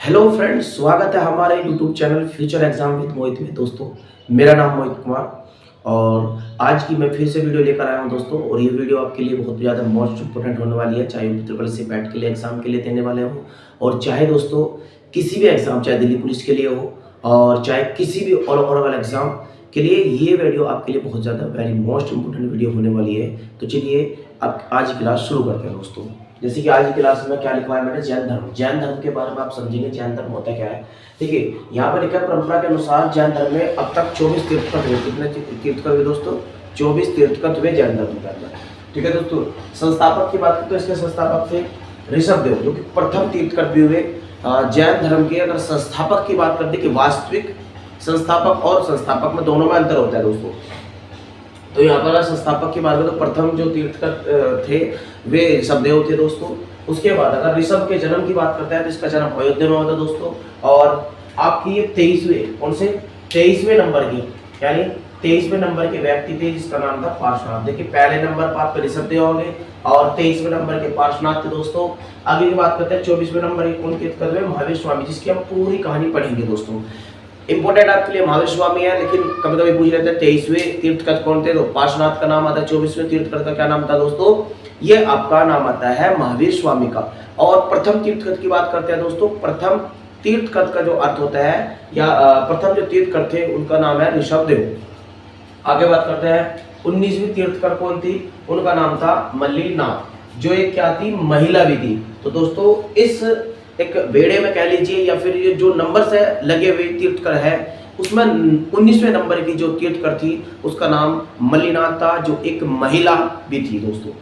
Hello friends, स्वागत है हमारे YouTube channel future exam with Mohit में। दोस्तों, मेरा नाम मोहित कुमार और आज की मैं फिर से वीडियो लेकर आया हूं दोस्तों। और ये वीडियो आपके लिए बहुत ज़्यादा मोस्ट इंपोर्टेंट होने वाली है, चाहे ट्रिपल सी बैट के लिए एग्जाम के लिए देने वाले हो और चाहे दोस्तों किसी भी एग्जाम, चाहे दिल्ली पुलिस के लिए हो और चाहे किसी भी ऑल ओवरऑल एग्जाम के लिए, ये वीडियो आपके लिए बहुत ज़्यादा वेरी मोस्ट इंपोर्टेंट वीडियो होने वाली है। तो चलिए अब आज की क्लास शुरू करते हैं दोस्तों। जैसे कि आज की क्लास में क्या लिखा है मैंने, जैन धर्म के बारे में आप समझेंगे। जैन धर्म होता क्या है, देखिए यहाँ पर लिखा है परंपरा के अनुसार जैन धर्म में अब तक 24 तीर्थकर हुए। कितने तीर्थकर हुए दोस्तों? 24 तीर्थकर हुए जैन धर्म के अंदर। ठीक है दोस्तों, संस्थापक की बात करें तो इसके संस्थापक थे ऋषभ देव, जो कि प्रथम तीर्थकर भी हुए जैन धर्म के। अगर संस्थापक की बात करते कि वास्तविक संस्थापक और संस्थापक में दोनों में अंतर होता है दोस्तों। तो यहाँ पर संस्थापक की बात करें तो प्रथम जो तीर्थकर थे वे ऋषभदेव थे दोस्तों। उसके बाद अगर ऋषभ के जन्म की बात करते हैं तो इसका जन्म अयोध्या में हुआ था दोस्तों। और आपकी ये 23वें, कौन से 23वें नंबर की, यानी 23वें नंबर के व्यक्ति थे जिसका नाम था पार्श्वनाथ। देखिए पहले नंबर पर आपके ऋषभदेव हो गए और 23वें नंबर के पार्श्वनाथ थे दोस्तों। आगे की बात करते हैं 24वें नंबर के कौन तीर्थकर हुए? महावीर स्वामी, जिसकी हम पूरी कहानी पढ़ेंगे दोस्तों। इंपोर्टेंट आपके लिए महावीर स्वामी है, लेकिन कभी कभी पूछ लेते हैं 23वें तीर्थकर कौन थे, तो पार्श्वनाथ का नाम आता है। 24वें तीर्थकर का क्या नाम था दोस्तों? ये आपका नाम आता है महावीर स्वामी का। और प्रथम तीर्थकर की बात करते हैं दोस्तों। प्रथम तीर्थकर का जो अर्थ होता है या प्रथम जो तीर्थकर थे उनका नाम है ऋषभदेव। आगे बात करते हैं 19वीं तीर्थकर कौन थी? उनका नाम था मल्लीनाथ, जो एक क्या थी, महिला भी थी। तो दोस्तों इस एक बेड़े में कह लीजिए या फिर ये जो नंबर से लगे हुए तीर्थकर है उसमें 19वें नंबर की जो तीर्थकर थी उसका नाम मल्लीनाथ था, जो एक महिला भी थी दोस्तों।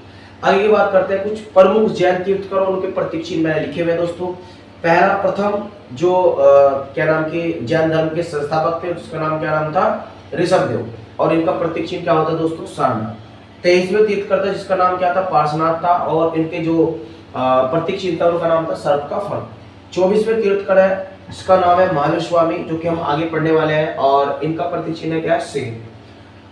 आगे की बात करते हैं कुछ प्रमुख जैन तीर्थकर और उनके प्रतीक चिन्ह मैंने लिखे हुए दोस्तों। पहला प्रथम जो क्या नाम के जैन धर्म के संस्थापक थे उसका नाम क्या नाम था? ऋषभदेव। और इनका प्रतीक चिन्ह क्या होता है दोस्तों? सारनाथ। 23वें तीर्थकर था जिसका नाम क्या था? पार्श्वनाथ था और इनके जो प्रतीक चिन्ह था उनका नाम था सर्प का फल। 24वें तीर्थकर है जिसका नाम है महावीर स्वामी, जो कि हम आगे पढ़ने वाले हैं और इनका प्रतीक चिन्ह क्या है? सिंह।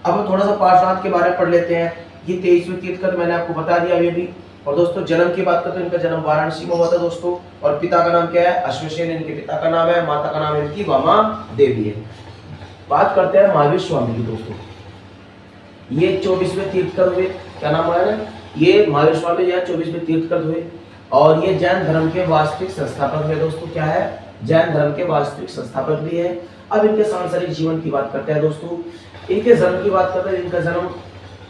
अब हम थोड़ा सा पार्श्वनाथ के बारे में पढ़ लेते हैं। ये 23वें तीर्थकर मैंने आपको बता दिया ये भी। और दोस्तों जन्म की बात करते हैं, इनका जन्म वाराणसी में हुआ था दोस्तों। और पिता का नाम क्या है? अश्वसेन इनके पिता का नाम है। माता का नाम इनकी वामा देवी है। बात करते हैं महावीर स्वामी की दोस्तों। ये 24वें तीर्थकर हुए, क्या नाम है ना, ये महावीर स्वामी जो है 24वें तीर्थकर हुए और ये जैन धर्म के वास्तविक संस्थापक है दोस्तों। क्या है? जैन धर्म के वास्तविक संस्थापक भी है। अब इनके सांसारिक जीवन की बात करते हैं दोस्तों। इनके जन्म की बात करते हैं, इनका जन्म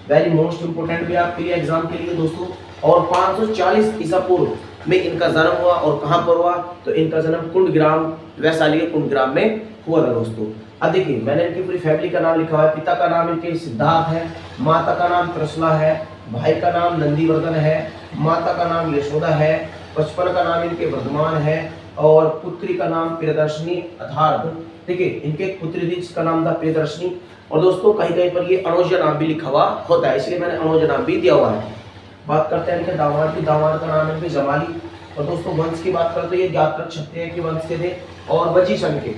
वेरी मोस्ट इंपोर्टेंट भी आपके लिए एग्जाम के लिए दोस्तों। और 540 ईसा पूर्व में इनका जन्म हुआ। और कहाँ पर हुआ? तो इनका जन्म कुंडग्राम, वैशाली के कुंडग्राम में हुआ था दोस्तों। अब देखिए मैंने इनकी पूरी फैमिली का नाम लिखा हुआ है। पिता का नाम इनके सिद्धार्थ है, माता का नाम त्रिशला है, भाई का नाम नंदीवर्धन है, माता का नाम यशोदा है, बचपन का नाम इनके वर्धमान है और पुत्री का नाम प्रियदर्शनी अर्थात। देखिए इनके एक पुत्री थी जिसका नाम था प्रियदर्शनी। और दोस्तों कहीं कहीं पर ये अनुज नाम भी लिखा हुआ होता है, इसलिए मैंने अनुज नाम भी दिया हुआ है। बात करते हैं इनके दामाद की। दामाद का नाम इनके जमाली। और दोस्तों वंश की बात करते तो ये ज्ञात क्षत्रिय के वंश के थे और वजी सन के,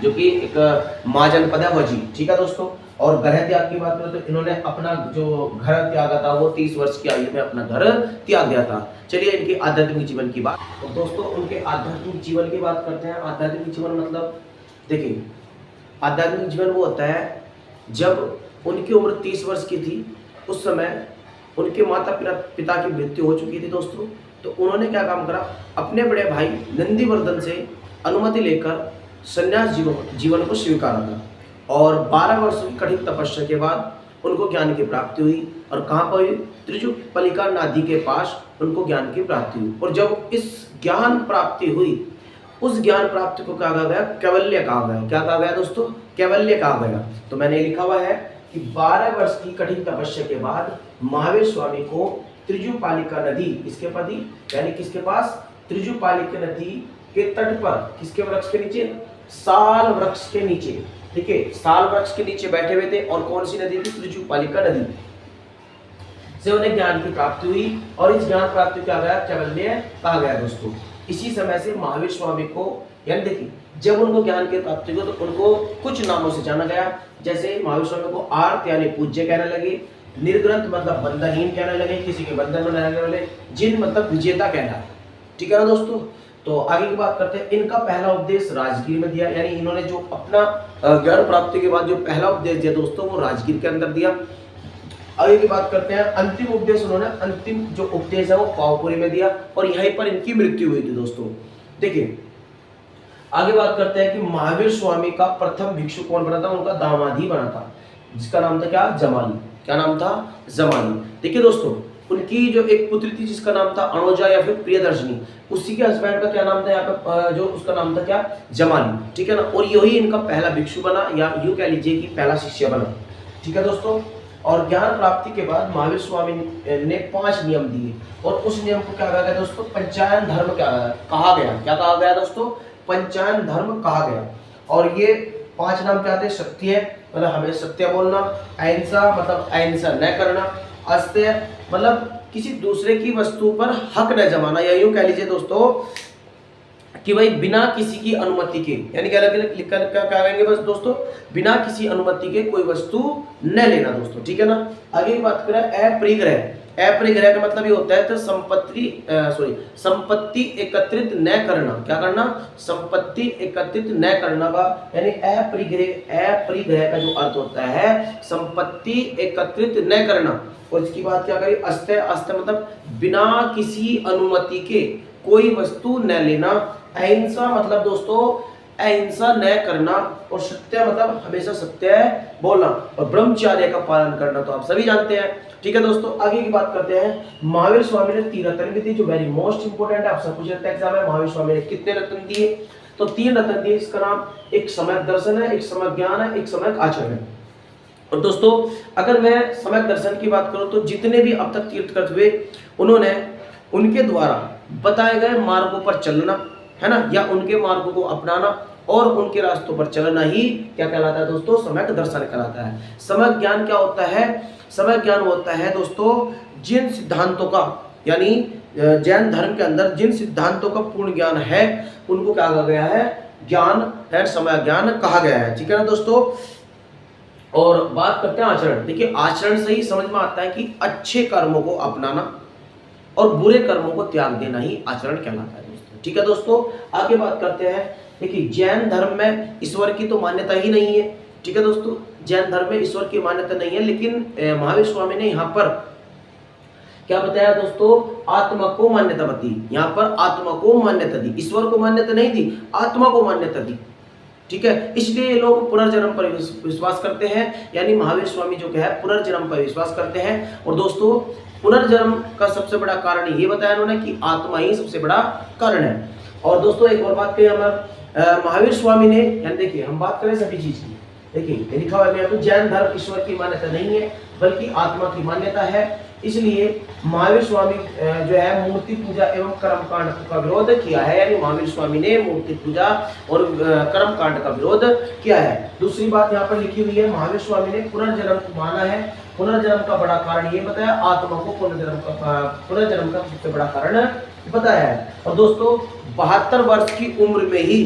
जो कि एक महाजनपद है वजी। ठीक है दोस्तों। और ग्रह त्याग की बात करें तो इन्होंने अपना जो घर त्यागा था वो 30 वर्ष की आयु में अपना घर त्याग दिया था। चलिए इनके आध्यात्मिक जीवन की बात। तो दोस्तों उनके आध्यात्मिक जीवन की बात करते हैं। आध्यात्मिक जीवन मतलब देखिए, आध्यात्मिक जीवन वो होता है जब उनकी उम्र 30 वर्ष की थी, उस समय उनके माता पिता की मृत्यु हो चुकी थी दोस्तों। तो उन्होंने क्या काम करा, अपने बड़े भाई नंदीवर्धन से अनुमति लेकर संन्यास जीवन को स्वीकारा था। और 12 वर्षों की कठिन तपस्या के बाद उनको ज्ञान की प्राप्ति हुई। और कहाँ पर हुई? त्रिजुपलिका नदी के पास उनको ज्ञान की प्राप्ति हुई। और जब इस ज्ञान प्राप्ति हुई, उस ज्ञान प्राप्ति को कहा गया कैवल्य कहा गया। क्या कहा गया दोस्तों? कैवल्य कहा गया। तो मैंने लिखा हुआ है कि 12 वर्ष की कठिन तपस्या के बाद महावीर स्वामी को त्रिजुपालिका नदी, इसके पति यानी किसके पास? त्रिजुपालिका नदी के तट पर, किसके वृक्ष के नीचे? साल वृक्ष के नीचे। ठीक है, साल वृक्ष के नीचे बैठे हुए थे। और कौन सी नदी थी? त्रिजुपालिका नदी से उन्हें ज्ञान की प्राप्ति हुई। और इस ज्ञान प्राप्ति क्या गया? कैवल्य कहा गया दोस्तों। इसी समय से महावीर स्वामी को, यानी देखिए जब उनको ज्ञान की प्राप्ति हुई तो उनको कुछ नामों से जाना गया। जैसे महावीर स्वामी को आर्त यानी पूज्य कहने लगे, निर्ग्रंथ मतलब बंधनहीन कहने लगे, किसी के बंधन में रहने वाले, जिन मतलब विजेता कहना। ठीक है ना दोस्तों। तो आगे की बात करते हैं। इनका पहला उपदेश राजगीर में दिया, यानी इन्होंने जो अपना ज्ञान प्राप्ति के बाद जो पहला उपदेश दिया दोस्तों वो राजगीर के अंदर दिया। आगे की बात करते हैं। अंतिम उपदेश उन्होंने अंतिम जो उपदेश है वो पावपुरी में दिया और यहीं पर इनकी मृत्यु हुई थी दोस्तों। देखिए आगे बात करते हैं कि महावीर स्वामी का प्रथम भिक्षु कौन बना था, उनका दामाद ही बना था, जिसका नाम था क्या, जमाली। क्या नाम था, जमाली। देखिए दोस्तों उनकी जो एक पुत्री थी जिसका नाम था अनोजा या फिर प्रियदर्शनी, उसी के हस्बैंड का क्या नाम था यहाँ पे, जो उसका नाम था क्या, जमाली, ठीक है ना। और यही इनका पहला भिक्षु बना, या यूं कह लीजिए कि पहला शिष्य बना, ठीक है दोस्तों। और ज्ञान प्राप्ति के बाद महावीर स्वामी ने 5 नियम दिए और उस नियम को क्या कहा गया दोस्तों, पंचायन धर्म कहा गया। क्या कहा गया दोस्तों, पंचायन धर्म कहा गया। और ये 5 नाम क्या थे, सत्य मतलब हमें सत्य बोलना, अहिंसा मतलब अहिंसा न करना, अस्तेय मतलब किसी दूसरे की वस्तु पर हक न जमाना, या यूं कह लीजिए दोस्तों कि भाई बिना किसी की अनुमति के, यानी क्या कहेंगे बस दोस्तों, बिना किसी अनुमति के कोई वस्तु न लेना दोस्तों, ठीक है ना। आगे की बात करें अपरिग्रह। अपरिग्रह का मतलब ये होता है तो संपत्ति एकत्रित न करना। क्या करना, संपत्ति एकत्रित न करना का, यानी अपरिग्रह का जो अर्थ होता है संपत्ति एकत्रित न करना। और इसकी बात क्या करें, अस्तेय। अस्तेय मतलब बिना किसी अनुमति के कोई वस्तु न लेना। अहिंसा मतलब दोस्तों अहिंसा न करना। और सत्य मतलब हमेशा सत्य बोलना। और ब्रह्मचर्य का पालन करना तो आप सभी जानते हैं, ठीक है दोस्तों। आगे की बात करते हैं। महावीर स्वामी ने 3 रत्न भी दिए जो वेरी मोस्ट इंपोर्टेंट है, आपसे पूछ लेते हैं एग्जाम में, महावीर स्वामी ने कितने रत्न दिए, तो 3 रत्न दिए। इसका नाम एक सम्यक दर्शन है, एक सम्यक ज्ञान है, एक सम्यक आचरण है। और दोस्तों अगर मैं सम्यक दर्शन की बात करूं तो जितने भी अब तक तीर्थंकर हुए उन्होंने उनके द्वारा बताए गए मार्गों पर चलना है ना, या उनके मार्गों को अपनाना और उनके रास्तों पर चलना ही क्या कहलाता है दोस्तों, सम्यक दर्शन कहलाता है। सम्यक ज्ञान क्या होता है, सम्यक ज्ञान होता है दोस्तों जिन सिद्धांतों का, यानी जैन धर्म के अंदर जिन सिद्धांतों का पूर्ण ज्ञान है उनको क्या कहा गया है, ज्ञान है, सम्यक ज्ञान कहा गया है, ठीक है ना दोस्तों। और बात करते हैं आचरण। देखिए आचरण से ही समझ में आता है कि अच्छे कर्मों को अपनाना और बुरे कर्मों को त्याग देना ही आचरण कहलाता है दोस्तों, ठीक है दोस्तों। आगे बात करते हैं। देखिए जैन धर्म में ईश्वर की तो मान्यता ही नहीं है, ठीक है दोस्तों। जैन धर्म में ईश्वर की मान्यता नहीं है, लेकिन महावीर स्वामी ने यहाँ पर क्या बताया दोस्तों, आत्मा को मान्यता दी। यहाँ पर आत्मा को मान्यता दी, ईश्वर को मान्यता नहीं दी, आत्मा को मान्यता दी, ठीक है। इसलिए ये लोग पुनर्जन्म पर विश्वास करते हैं, यानी महावीर स्वामी जो है पुनर्जन्म पर विश्वास करते हैं। और दोस्तों पुनर्जन्म का सबसे बड़ा कारण ये बताया उन्होंने कि आत्मा ही सबसे बड़ा कारण है। और दोस्तों एक और बात कही हमारे महावीर स्वामी ने, यानी देखिए हम बात करें सभी चीज की, देखिए लिखा हुआ है जैन धर्म ईश्वर की मान्यता नहीं है बल्कि आत्मा की मान्यता है। इसलिए महावीर स्वामी जो है मूर्ति पूजा एवं कर्मकांड का विरोध किया है, यानी महावीर स्वामी ने मूर्ति पूजा और कर्मकांड का विरोध किया है। दूसरी बात यहाँ पर लिखी हुई है, महावीर स्वामी ने पुनर्जन्म को माना है। पुनर्जन्म का बड़ा कारण ये बताया, आत्मा को पुनर्जन्म का सबसे बड़ा कारण बताया है। और दोस्तों 72 वर्ष की उम्र में ही,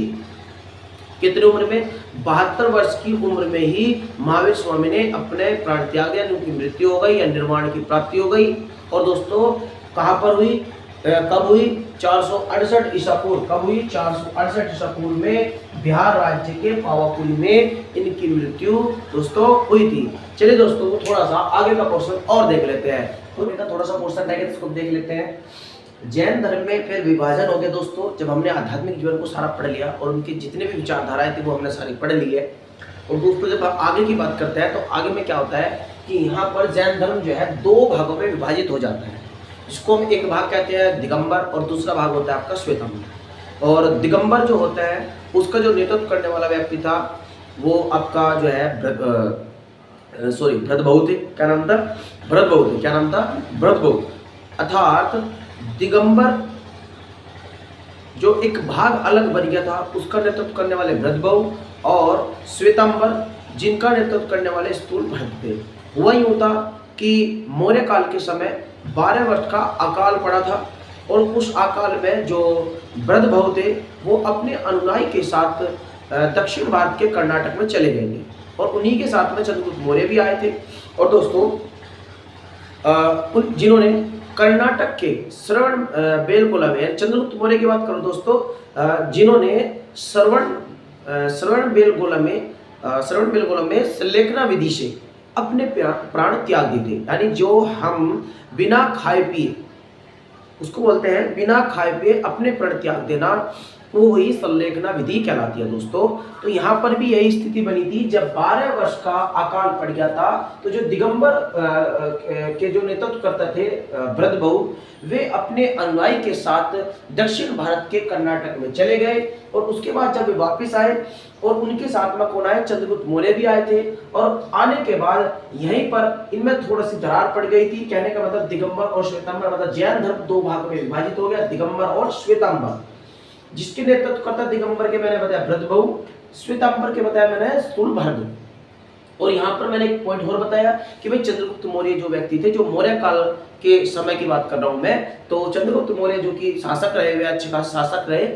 कितनी उम्र में, 72 वर्ष की उम्र में ही महावीर स्वामी ने अपने प्राण त्याग दिया, उनकी मृत्यु हो गई या निर्वाण की प्राप्ति हो गई। और दोस्तों कहाँ पर हुई, कब हुई, 468 ईसा पूर्व। कब हुई, 468 ईसा पूर्व में बिहार राज्य के पावापुरी में इनकी मृत्यु दोस्तों हुई थी। चलिए दोस्तों थोड़ा सा आगे का पोर्शन और देख लेते हैं, तो बेटा थोड़ा सा पोर्शन है इसको देख लेते हैं। जैन धर्म में फिर विभाजन हो गया दोस्तों, जब हमने आध्यात्मिक जीवन को सारा पढ़ लिया और उनके जितने भी विचारधाराएं थी वो हमने सारी पढ़ ली है। और दोस्तों जब आगे की बात करते हैं तो आगे में क्या होता है कि यहाँ पर जैन धर्म जो है 2 भागों में विभाजित हो जाता है। इसको हम एक भाग कहते हैं दिगंबर और दूसरा भाग होता है आपका श्वेतांबर। और दिगंबर जो होता है उसका जो नेतृत्व करने वाला व्यक्ति था वो आपका जो है भरतभौत, क्या नाम था, भरतभौत, क्या नाम था, भरतभौत। अर्थात दिगंबर जो एक भाग अलग बन गया था उसका नेतृत्व करने वाले भरतभौत और श्वेतांबर जिनका नेतृत्व करने वाले स्थूल भरत थे। हुआ यूं था कि मौर्य काल के समय 12 वर्ष का अकाल पड़ा था और उस अकाल में जो भरतभौत थे वो अपने अनुयायी के साथ दक्षिण भारत के कर्नाटक में चले गए थे और उन्हीं के साथ में चंद्रगुप्त मौर्य भी आए थे। और दोस्तों जिन्होंने कर्नाटक के श्रवण बेलगोला में, चंद्रगुप्त मौर्य की बात करो दोस्तों, जिन्होंने श्रवण बेलगोला में संलेखना विधि से अपने प्राण त्याग दिए थे। यानी जो हम बिना खाए पिए, उसको बोलते हैं बिना खाए पिए अपने प्राण त्याग देना, वो ही संलेखना विधि कहलाती है दोस्तों। तो यहाँ पर भी यही स्थिति बनी थी जब 12 वर्ष का अकाल पड़ गया था, तो जो दिगंबर के जो नेतृत्व करते थे ब्रजबहु, वे अपने अनुयायी के साथ दक्षिण भारत के कर्नाटक में चले गए। और उसके बाद जब वे वापस आए और उनके साथ में कौन आए, चंद्रगुप्त मौर्य भी आए थे। और आने के बाद यहीं पर इनमें थोड़ी सी दरार पड़ गई थी। कहने का मतलब दिगंबर और श्वेतांबर, मतलब जैन धर्म दो भाग में विभाजित हो गया, दिगंबर और श्वेतांबर। जिसके नेतृत्व करता दिगंबर के मैंने बताया ब्रजबहु, श्वेतांबर के बताया मैंने स्थूलभर्ग। और यहाँ पर मैंने एक पॉइंट और बताया कि भाई चंद्रगुप्त मौर्य जो व्यक्ति थे, जो मौर्य काल के समय की बात कर रहा हूं मैं, तो चंद्रगुप्त मौर्य जो कि शासक रहे, वे अच्छे खास शासक रहे,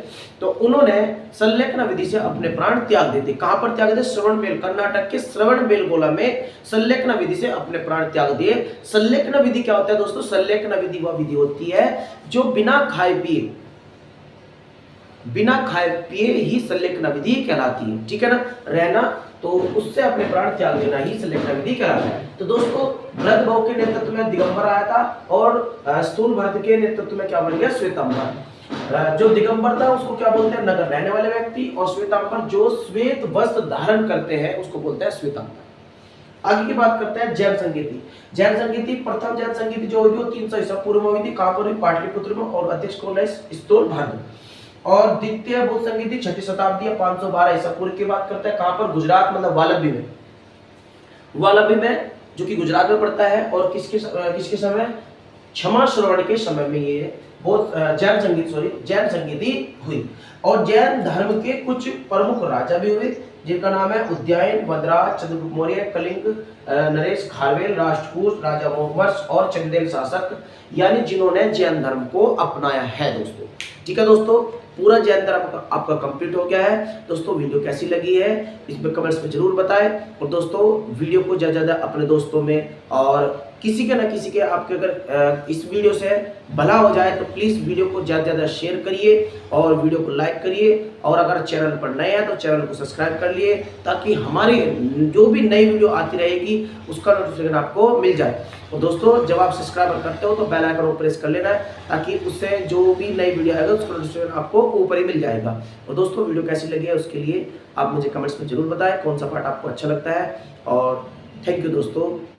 तो उन्होंने संलेखना विधि से अपने प्राण त्याग देते। कहां पर त्याग दिए? कर्नाटक के श्रवण बेलगोला में संलेखना विधि से अपने प्राण त्याग दिए। संलेखना विधि क्या होता है दोस्तों? संलेखना विधि वह विधि होती है जो बिना खाए पिए ही संलेखना विधि कहलाती है। ठीक है ना, रहना, तो उससे अपने प्राण त्याग देना ही संलेखना विधि कहलाता है। तो दोस्तों ब्रजबहु के नेतृत्व में दिगंबर आया था और स्थूलभर्ग के नेतृत्व में क्या बन गया? श्वेतांबर। जो दिगंबर था उसको क्या बोलते हैं? नगर रहने वाले व्यक्ति। और श्वेतांबर जो श्वेत वस्त्र धारण करते हैं उसको बोलते हैं श्वेतांबर। आगे की बात करते हैं जैन संगीति। जैन संगीति, प्रथम जैन संगीति जो हुई 300 ईसा पूर्व में हुई थी। कहां पर हुई? पाटलिपुत्र में। और अध्यक्ष कौन है? स्थूलभर्ग। और द्वितीय बौद्ध संगीति 6ठी शताब्दी या 512 ईसा पूर्व की बात करते हैं। कहां पर? गुजरात, मतलब वालभी में। वालभी में जो कि गुजरात में पड़ता है। और किसके समय? क्षमा श्रवण के समय में ये जैन संगीति हुई। और जैन धर्म के कुछ प्रमुख राजा भी हुए, जिनका नाम है उदयन, भद्राज, चंद्रगुप्त मौर्य, कलिंग, नरेश खारवेल, राष्ट्रकूट, राजा मोहवर्ष और चंदेल शासक, यानी जिन्होंने जैन धर्म को अपनाया है दोस्तों। ठीक है दोस्तों, पूरा जैन धर्म आपका कंप्लीट हो गया है। दोस्तों वीडियो कैसी लगी है इसमें कमेंट्स में जरूर बताएं। और दोस्तों वीडियो को ज़्यादा अपने दोस्तों में, और किसी के ना किसी के आपके अगर इस वीडियो से भला हो जाए तो प्लीज़ वीडियो को ज़्यादा शेयर करिए और वीडियो को लाइक करिए। और अगर चैनल पर नए हैं तो चैनल को सब्सक्राइब कर लिए, ताकि हमारी जो भी नई वीडियो आती रहेगी उसका नोटिफिकेशन आपको मिल जाए। और दोस्तों जब आप सब्सक्राइब करते हो तो बेल आइकन को प्रेस कर लेना है, ताकि उससे जो भी नई वीडियो आएगा उसका नोटिफिकेशन आपको ऊपर ही मिल जाएगा। और दोस्तों वीडियो कैसी लगी है उसके लिए आप मुझे कमेंट्स में जरूर बताएं, कौन सा पार्ट आपको अच्छा लगता है। और थैंक यू दोस्तों।